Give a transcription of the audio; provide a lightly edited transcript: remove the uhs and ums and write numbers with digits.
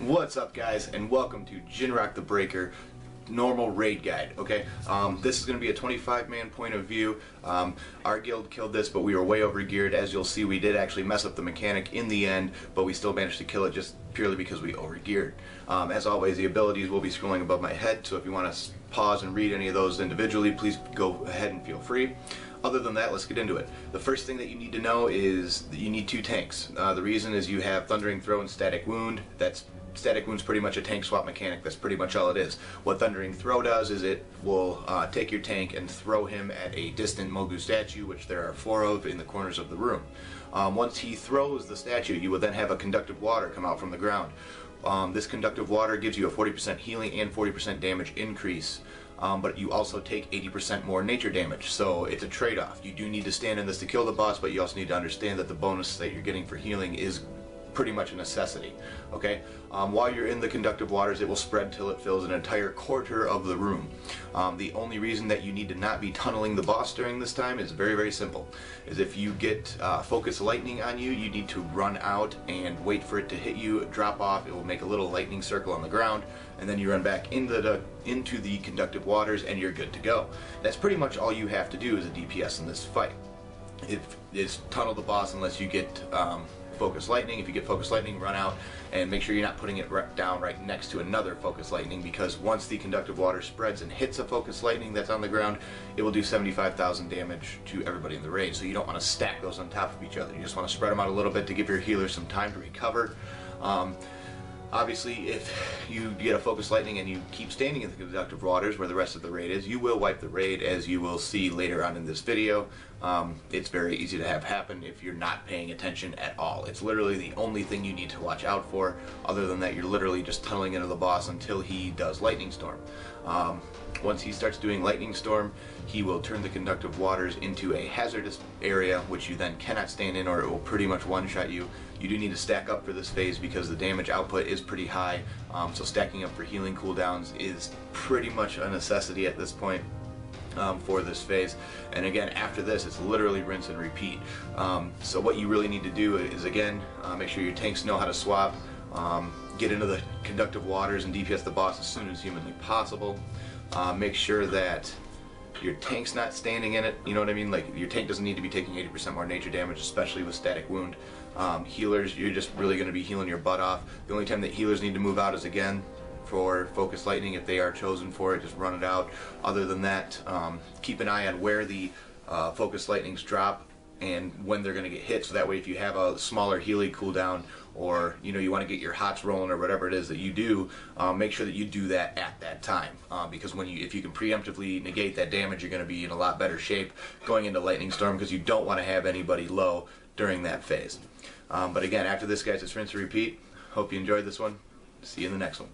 What's up, guys, and welcome to Jin'rokh the Breaker normal raid guide. Okay, this is going to be a 25-man point of view. Our guild killed this, but we were way over geared. As you'll see, we did actually mess up the mechanic in the end, but we still managed to kill it just purely because we over geared. As always, the abilities will be scrolling above my head, so if you want to pause and read any of those individually, please go ahead and feel free. Other than that, let's get into it. The first thing that you need to know is that you need two tanks. The reason is you have Thundering Throw and Static Wound. Static Wound's pretty much a tank swap mechanic. That's pretty much all it is. What Thundering Throw does is it will take your tank and throw him at a distant Mogu statue, which there are 4 of in the corners of the room. Once he throws the statue, you will then have a conductive water come out from the ground. This conductive water gives you a 40% healing and 40% damage increase. But you also take 80% more nature damage, so it's a trade-off. You do need to stand in this to kill the boss, but you also need to understand that the bonus that you're getting for healing is pretty much a necessity. Okay, while you're in the conductive waters, it will spread till it fills an entire quarter of the room. The only reason that you need to not be tunneling the boss during this time is very, very simple. Is if you get focus lightning on you, you need to run out and wait for it to hit you, drop off. It will make a little lightning circle on the ground, and then you run back into the conductive waters, and you're good to go. That's pretty much all you have to do as a DPS in this fight. Is tunnel the boss unless you get focus lightning. If you get focus lightning, run out and make sure you're not putting it down right next to another focus lightning, because once the conductive water spreads and hits a focus lightning that's on the ground, it will do 75,000 damage to everybody in the raid. So you don't want to stack those on top of each other. You just want to spread them out a little bit to give your healers some time to recover. Obviously, if you get a focus lightning and you keep standing in the conductive waters where the rest of the raid is, you will wipe the raid, as you will see later on in this video. It's very easy to have happen if you're not paying attention at all. It's literally the only thing you need to watch out for. Other than that, you're literally just tunneling into the boss until he does Lightning Storm. Once he starts doing Lightning Storm, he will turn the conductive waters into a hazardous area, which you then cannot stand in, or it will pretty much one-shot you. You do need to stack up for this phase because the damage output is pretty high, so stacking up for healing cooldowns is pretty much a necessity at this point for this phase. And again, after this, it's literally rinse and repeat. So what you really need to do is, again, make sure your tanks know how to swap, get into the conductive waters and DPS the boss as soon as humanly possible. Make sure that your tank's not standing in it, you know what I mean? Like, your tank doesn't need to be taking 80% more nature damage, especially with Static Wound. Healers, you're just really going to be healing your butt off. The only time that healers need to move out is, again, for Focus Lightning. If they are chosen for it, just run it out. Other than that, keep an eye on where the Focus Lightnings drop and when they're going to get hit, so that way if you have a smaller healing cooldown, or you want to get your hots rolling, or whatever it is that you do, make sure that you do that at that time, because if you can preemptively negate that damage, you're going to be in a lot better shape going into Lightning Storm, because you don't want to have anybody low during that phase. But again, after this, guys, it's rinse and repeat. Hope you enjoyed this one. See you in the next one.